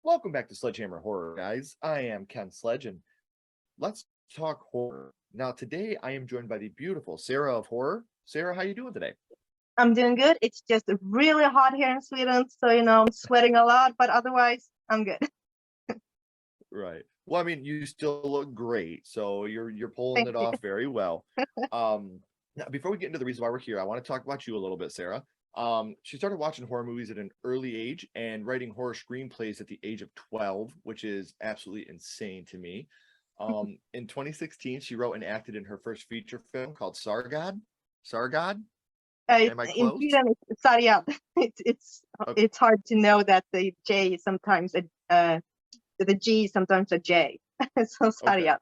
Welcome back to Sledgehammer Horror, guys. I am Ken Sledge, and let's talk horror. Now, today I am joined by the beautiful Sarah of Horror. Sarah, how you doing today? I'm doing good. It's just really hot here in Sweden, so I'm sweating a lot, but otherwise I'm good. Right. Well, I mean, you still look great, so you're pulling Thank it you. off very well. Now, before we get into the reason why we're here, I want to talk about you a little bit, Sarah. She started watching horror movies at an early age and writing horror screenplays at the age of 12, which is absolutely insane to me. In 2016, she wrote and acted in her first feature film called Sargad. Sargad? Am I In close? Sweden, it's Sargad. It's Okay, it's hard to know that the J is sometimes the G is sometimes a J. So okay. Sargad.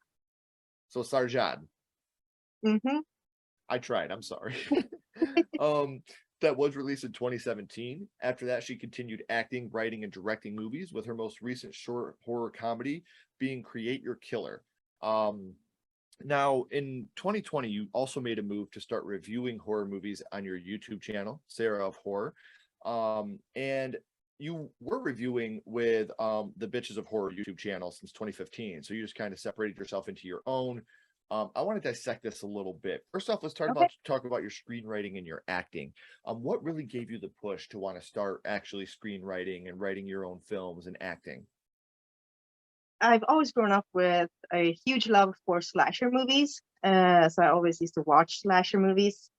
So Sarjad. Mm-hmm. I tried. I'm sorry. um, that was released in 2017. After that, she continued acting, writing, and directing movies, with her most recent short horror comedy being Create Your Killer. Um, Now, in 2020, you also made a move to start reviewing horror movies on your YouTube channel, Sarah of Horror. And you were reviewing with the Bitches of Horror YouTube channel since 2015. So you just kind of separated yourself into your own. I want to dissect this a little bit. First off, let's Okay. talk about your screenwriting and your acting. What really gave you the push to want to start actually screenwriting and writing your own films and acting? I've always grown up with a huge love for slasher movies. So I always used to watch slasher movies.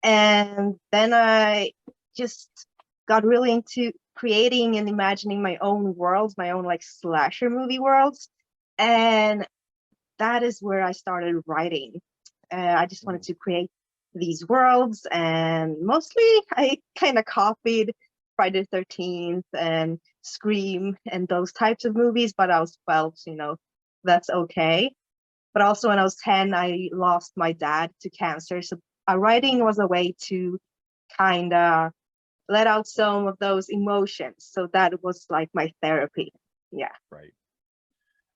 And then I just got really into creating and imagining my own worlds, my own like slasher movie worlds. And that is where I started writing. I just wanted Mm, to create these worlds, and mostly I kind of copied Friday the 13th and Scream and those types of movies, but I was 12, so that's okay. But also when I was 10, I lost my dad to cancer. So writing was a way to kind of let out some of those emotions. So that was like my therapy. Yeah. right.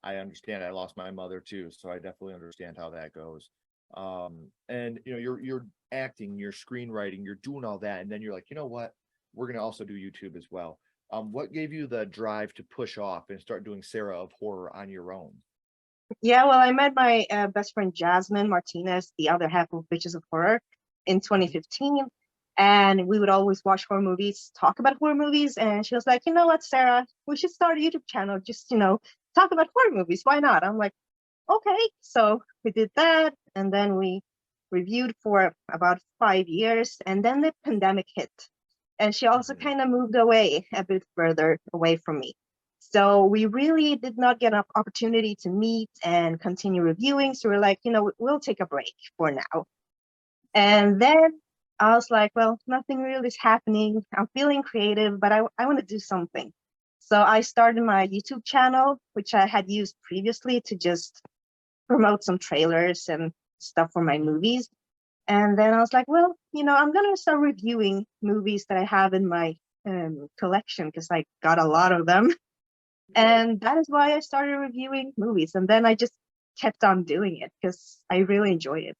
I understand. I lost my mother too, so I definitely understand how that goes. And you're acting, you're screenwriting, you're doing all that, and then you're like, you know what? We're gonna also do YouTube as well. What gave you the drive to push off and start doing Sarah of Horror on your own? Yeah, well, I met my best friend Jasmine Martinez, the other half of Bitches of Horror, in Mhm. 2015. And we would always watch horror movies, talk about horror movies. And she was like, you know what, Sarah, we should start a YouTube channel. Just, talk about horror movies. Why not? I'm like, okay. So we did that. And then we reviewed for about 5 years. And then the pandemic hit. And she also Mhm. kind of moved away a bit further away from me. So we really did not get an opportunity to meet and continue reviewing. So we're like, we'll take a break for now. And then I was like, well, nothing really is happening. I'm feeling creative, but I want to do something. So I started my YouTube channel, which I had used previously to just promote some trailers and stuff for my movies. And then I was like, well, I'm going to start reviewing movies that I have in my collection because I got a lot of them. Right. And that is why I started reviewing movies. And then I just kept on doing it because I really enjoy it.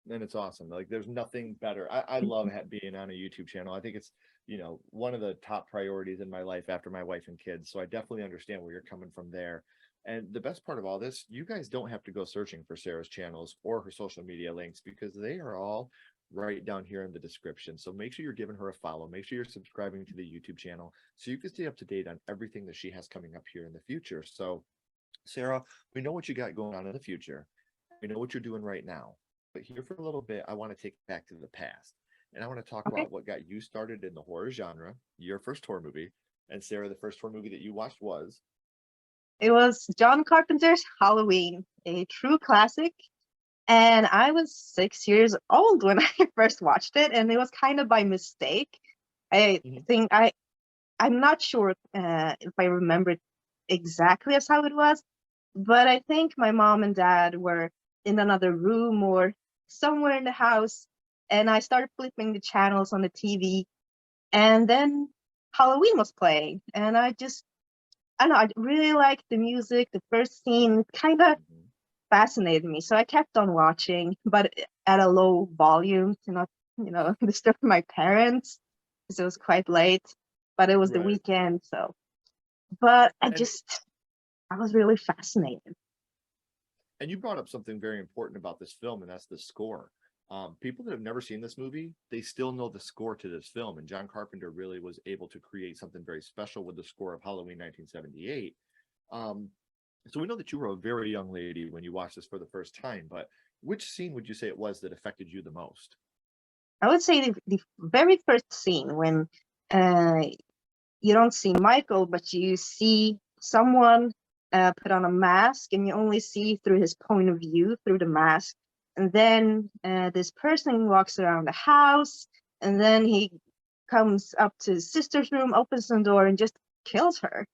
And it's awesome. Like there's nothing better. I love being on a YouTube channel. I think it's, one of the top priorities in my life after my wife and kids. So I definitely understand where you're coming from there. And the best part of all this, you guys don't have to go searching for Sarah's channels or her social media links because they are all right down here in the description. So make sure you're giving her a follow. Make sure you're subscribing to the YouTube channel so you can stay up to date on everything that she has coming up here in the future. So, Sarah, we know what you got going on in the future. We know what you're doing right now. But here for a little bit, I want to take it back to the past. And I want to talk Okay. about what got you started in the horror genre, your first horror movie. And Sarah, the first horror movie that you watched was. It was John Carpenter's Halloween, a true classic. And I was 6 years old when I first watched it, and it was kind of by mistake. I Mhm. think I'm not sure if I remember it exactly as how it was, but I think my mom and dad were in another room or somewhere in the house, and I started flipping the channels on the TV, and then Halloween was playing, and I don't know, I really liked the music. The first scene kind of Mhm. fascinated me, so I kept on watching, but at a low volume to not, disturb my parents because it was quite late. But it was the Right. weekend, so but And I was really fascinated. and you brought up something very important about this film, and that's the score. People that have never seen this movie, they still know the score to this film, and John Carpenter really was able to create something very special with the score of Halloween 1978. Um, so we know that you were a very young lady when you watched this for the first time, but which scene would you say it was that affected you the most? I would say the very first scene when uh, you don't see Michael, but you see someone put on a mask, and you only see through his point of view through the mask. And then this person walks around the house, and then he comes up to his sister's room, opens the door, and just kills her.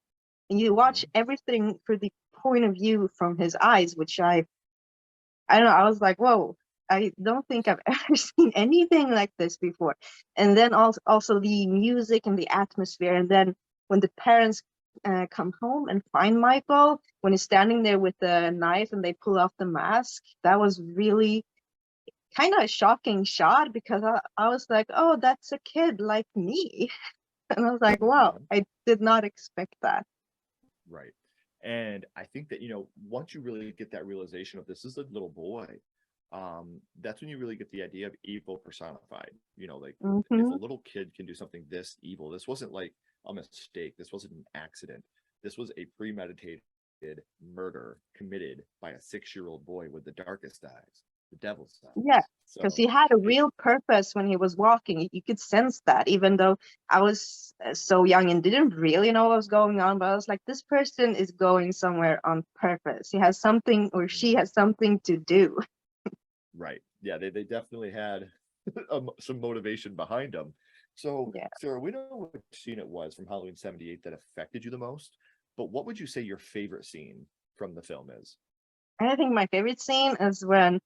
And you watch Mhm. everything through the point of view from his eyes, which I don't know, I was like, whoa, I don't think I've ever seen anything like this before. And then also the music and the atmosphere. And then when the parents come home and find Michael, when he's standing there with the knife and they pull off the mask, that was really kind of a shocking shot, because I was like, oh, that's a kid like me. And I was like, wow, Mhm. I did not expect that. Right. And I think that, once you really get that realization of this is a little boy, that's when you really get the idea of evil personified. Like if a Hmm. little kid can do something this evil, this wasn't like a mistake, this wasn't an accident. This was a premeditated murder committed by a 6-year-old boy with the darkest eyes, the devil's Yeah, eyes. because So he had a it, real purpose when he was walking. You could sense that, even though I was so young and didn't really know what was going on. But I was like, this person is going somewhere on purpose. He has something, or she Mhm. has something to do. Right. Yeah, they definitely had some motivation behind them. So, Yeah. Sarah, we know what scene it was from Halloween 78 that affected you the most, but what would you say your favorite scene from the film is? And I think my favorite scene is when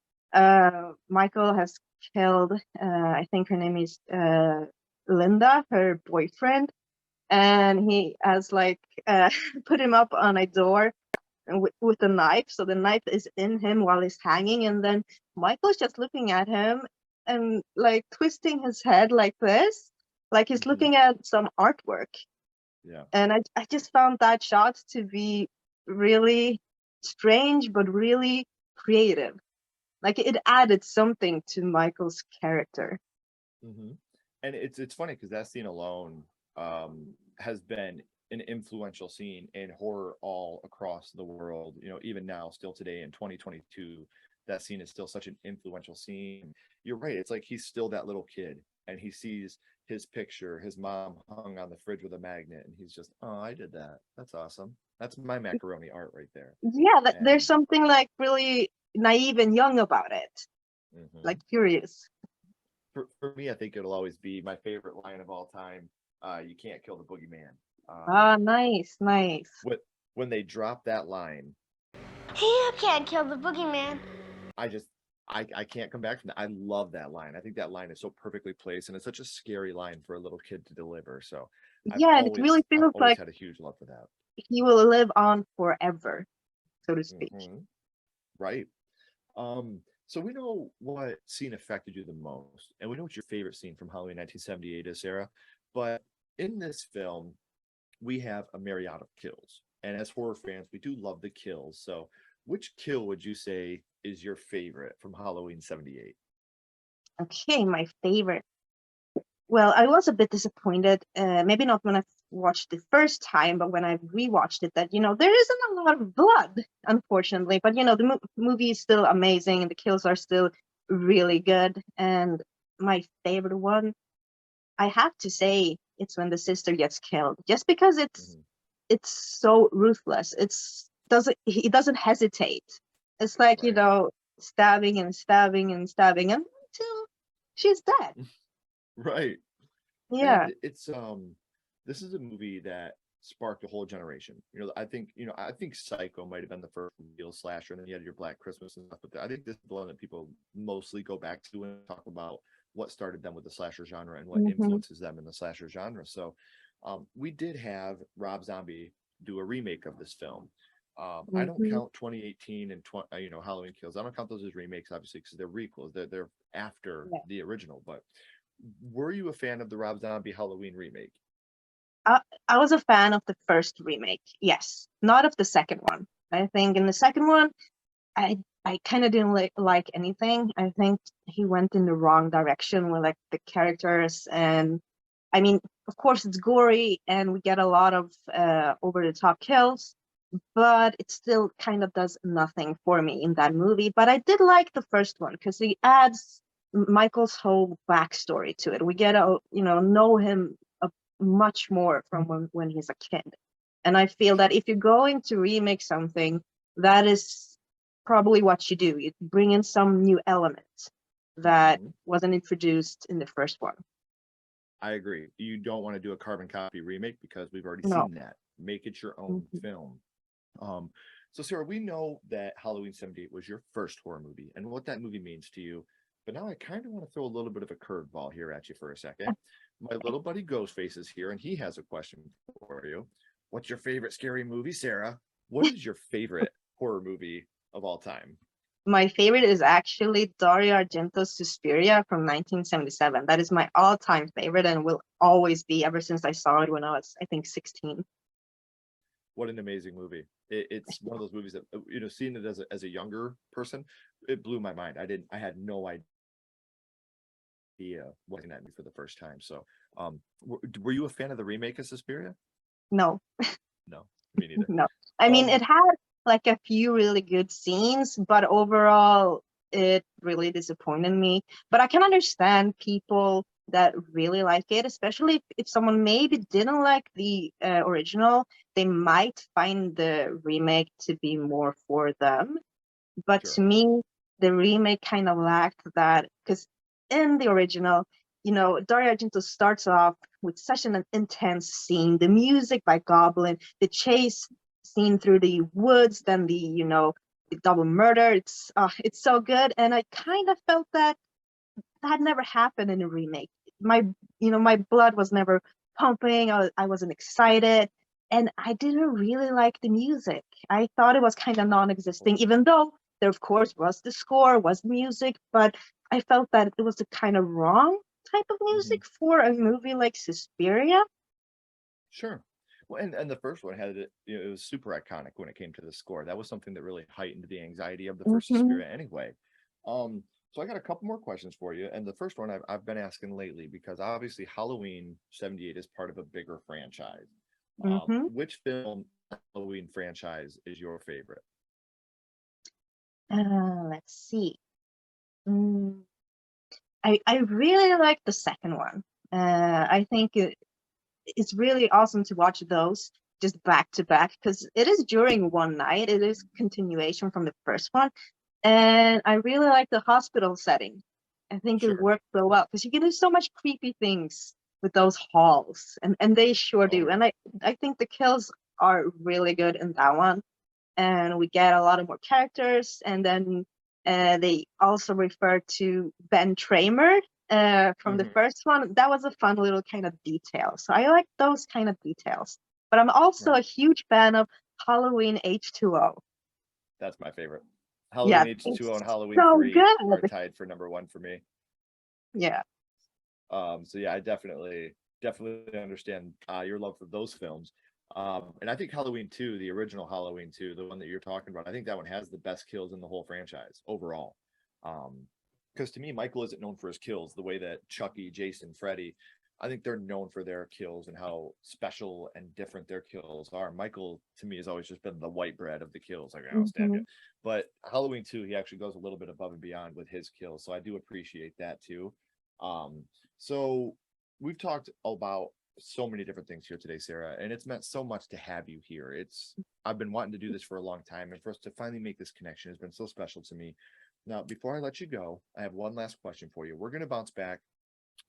Michael has killed, I think her name is Linda, her boyfriend, and he has like put him up on a door with a knife. So the knife is in him while he's hanging, and then Michael's just looking at him and like twisting his head like this, like he's Hmm. looking at some artwork. Yeah. And I just found that shot to be really strange, but really creative. Like it added something to Michael's character. Hmm. And it's funny because that scene alone has been an influential scene in horror all across the world. Even now, still today in 2022, that scene is still such an influential scene. You're right. It's like he's still that little kid, and he sees his picture, his mom hung on the fridge with a magnet, and he's just, oh, I did that. That's awesome. That's my macaroni art right there. Yeah, there's And something like really naive and young about it, like mhm. curious. For me, I think it'll always be my favorite line of all time. You can't kill the boogeyman. Ah, nice, nice. What when they drop that line, You can't kill the boogeyman. I just I can't come back from that. I love that line. I think that line is so perfectly placed, and it's such a scary line for a little kid to deliver. So Yeah, and it really I've feels always like had a huge love for that. he will live on forever, so to speak. Hmm. Right. So we know what scene affected you the most, and we know what your favorite scene from Halloween 1978 is, Sarah. But in this film, we have a myriad of kills. And as horror fans, we do love the kills. So, which kill would you say is your favorite from Halloween 78? Okay, my favorite. Well, I was a bit disappointed. Maybe not when I watched the first time, but when I rewatched it, that there isn't a lot of blood, unfortunately. But the movie is still amazing, and the kills are still really good. And my favorite one, I have to say, it's when the sister gets killed, just because it's Mhm. it's so ruthless. He doesn't hesitate. It's like Right. stabbing and stabbing and stabbing until she's dead. Right. Yeah. And this is a movie that sparked a whole generation. I think Psycho might have been the first real slasher, and then you had your Black Christmas and stuff. But I think this is the one that people mostly go back to and talk about what started them with the slasher genre and what Hmm. influences them in the slasher genre. So, we did have Rob Zombie do a remake of this film. I don't Hmm. count 2018 and Halloween Kills. I don't count those as remakes, obviously, because they're requels. They're after Yeah. the original. But were you a fan of the Rob Zombie Halloween remake? I was a fan of the first remake, yes, not of the second one. I think in the second one, I kind of didn't like anything. I think he went in the wrong direction with like the characters, and I mean, of course, it's gory and we get a lot of over the top kills, but it still kind of does nothing for me in that movie. But I did like the first one because he adds Michael's whole backstory to it. We get to know him much more from when he's a kid. And I feel that if you're going to remake something, that is probably what you do. You bring in some new elements that wasn't introduced in the first one. I agree. You don't want to do a carbon copy remake because we've already No. seen that. Make it your own film. So Sarah, we know that Halloween 78 was your first horror movie and what that movie means to you. But now I kind of want to throw a little bit of a curveball here at you for a second. My little buddy Ghostface is here and he has a question for you. What's your favorite scary movie, Sarah? What is your favorite horror movie of all time? My favorite is actually Dario Argento's Suspiria from 1977. That is my all-time favorite and will always be ever since I saw it when I was, I think, 16. What an amazing movie. It's one of those movies that, seeing it as a younger person, it blew my mind. I had no idea looking at me for the first time. So were you a fan of the remake of Suspiria? No. No, me neither. No. I mean, it had like a few really good scenes, but overall it really disappointed me. But I can understand people that really like it, especially if someone maybe didn't like the original, they might find the remake to be more for them. But to me, the remake kind of lacked that, because in the original, Dario Argento starts off with such an intense scene, the music by Goblin, the chase scene through the woods, then the double murder. It's so good, and I kind of felt that never happened in a remake. My blood was never pumping. I wasn't excited, and I didn't really like the music. I thought it was kind of non-existing, even though there of course was the score, was the music, but I felt that it was the kind of wrong type of music for a movie like Suspiria. Sure. Well, and the first one had it, it was super iconic when it came to the score. That was something that really heightened the anxiety of the first Suspiria anyway. So I got a couple more questions for you. And the first one I've been asking lately, because obviously Halloween 78 is part of a bigger franchise. Which film Halloween franchise is your favorite? Let's see. I really like the second one. I think it's really awesome to watch those just back to back, because it is during one night. It is continuation from the first one. And I really like the hospital setting. I think it worked so well because you can do so much creepy things with those halls, and they sure do. And I think the kills are really good in that one. And we get a lot of more characters, and then they also refer to Ben Tramer from the first one. That was a fun little kind of detail. So I like those kind of details. But I'm also a huge fan of Halloween H2O. That's my favorite. Halloween H2O and Halloween 3 are tied for number one for me. Yeah. So yeah, I definitely understand your love for those films. And I think Halloween 2, the original Halloween 2, the one that you're talking about, I think that one has the best kills in the whole franchise overall. Because to me, Michael isn't known for his kills the way that Chucky, Jason, Freddy, I think they're known for their kills and how special and different their kills are. Michael, to me, has always just been the white bread of the kills. Like, I don't stab you. But Halloween 2, he actually goes a little bit above and beyond with his kills. So I do appreciate that too. So we've talked about so many different things here today, Sarah, and it's meant so much to have you here. I've been wanting to do this for a long time, and for us to finally make this connection has been so special to me. Now, before I let you go, I have one last question for you. We're going to bounce back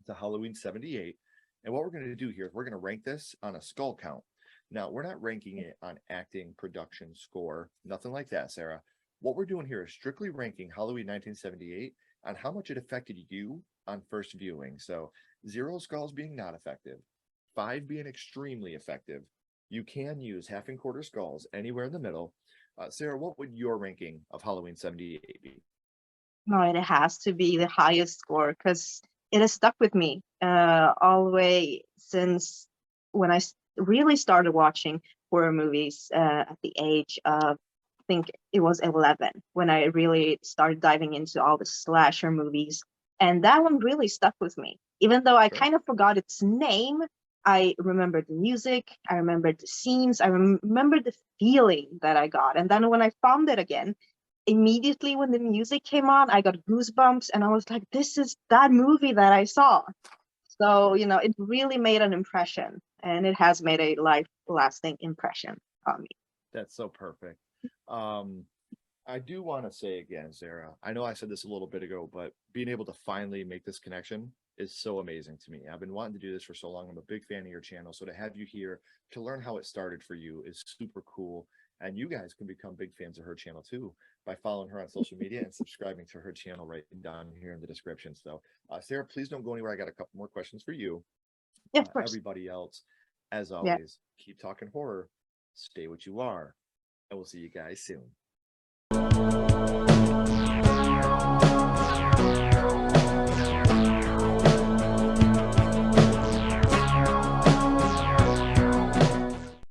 to Halloween 78, and what we're going to do here is we're going to rank this on a skull count. Now, we're not ranking it on acting, production, score, nothing like that, Sarah. What we're doing here is strictly ranking Halloween 1978 on how much it affected you on first viewing. So 0 skulls being not effective, 5 being extremely effective. You can use half and quarter skulls anywhere in the middle. Sarah, what would your ranking of Halloween 78 be? No, it has to be the highest score because it has stuck with me all the way since when I really started watching horror movies at the age of, I think it was 11, when I really started diving into all the slasher movies. And that one really stuck with me. Even though I Sure. kind of forgot its name, I remembered the music, I remembered the scenes, I remember the feeling that I got. And then when I found it again, immediately when the music came on, I got goosebumps and I was like, this is that movie that I saw. So, you know, it really made an impression, and it has made a life-lasting impression on me. That's so perfect. I do want to say again, Sarah, I know I said this a little bit ago, but being able to finally make this connection is so amazing to me. I've been wanting to do this for so long. I'm a big fan of your channel. So to have you here to learn how it started for you is super cool. And you guys can become big fans of her channel too by following her on social media and subscribing to her channel right down here in the description. So, Sarah, please don't go anywhere. I got a couple more questions for you. Yeah, of course. Everybody else, as Yeah. always, keep talking horror, stay what you are, and we'll see you guys soon.